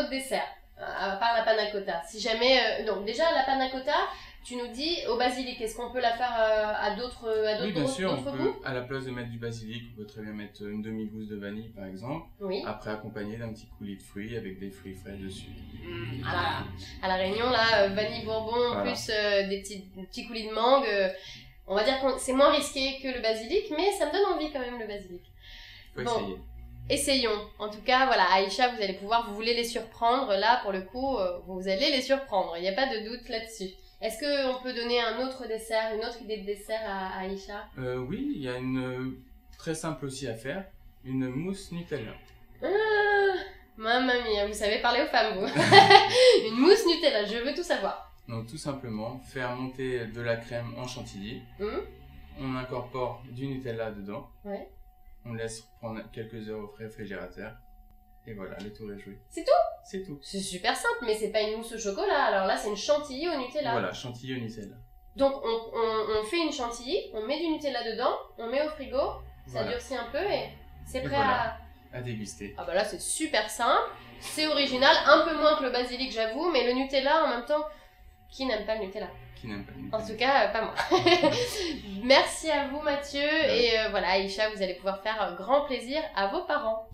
autre dessert, à part la panna cotta. Si jamais, donc déjà la panna cotta, tu nous dis au basilic, est-ce qu'on peut la faire à d'autres Oui, bien sûr, on goûts? peut, à la place de mettre du basilic, on peut très bien mettre une demi-gousse de vanille par exemple. Oui. Après accompagné d'un petit coulis de fruits avec des fruits frais dessus. À la Réunion, là, vanille bourbon, Voilà. plus des petits coulis de mangue. On va dire que c'est moins risqué que le basilic, mais ça me donne envie quand même le basilic. Faut essayer. Essayons. En tout cas, voilà, Aïcha, vous allez pouvoir, vous voulez les surprendre. Là, pour le coup, vous allez les surprendre. Il n'y a pas de doute là-dessus. Est-ce qu'on peut donner un autre dessert, une autre idée de dessert à Aïcha? Oui, il y a une très simple aussi à faire, une mousse Nutella. Mamma mia, vous savez parler aux femmes, vous. Une mousse Nutella, je veux tout savoir. Donc tout simplement, faire monter de la crème en chantilly. On incorpore du Nutella dedans. Ouais. On laisse prendre quelques heures au réfrigérateur. Et voilà, le tour est joué. C'est tout? C'est tout. C'est super simple, mais c'est pas une mousse au chocolat. Alors là, c'est une chantilly au Nutella. Voilà, chantilly au Nutella. Donc on fait une chantilly, on met du Nutella dedans, on met au frigo, ça durcit un peu et c'est prêt à déguster. Ah bah là, c'est super simple, c'est original, un peu moins que le basilic, j'avoue, mais le Nutella, en même temps, qui n'aime pas le Nutella? Qui n'aime pas le Nutella? En tout cas, pas moi. Merci à vous, Mathieu, et voilà, Aïcha, vous allez pouvoir faire grand plaisir à vos parents.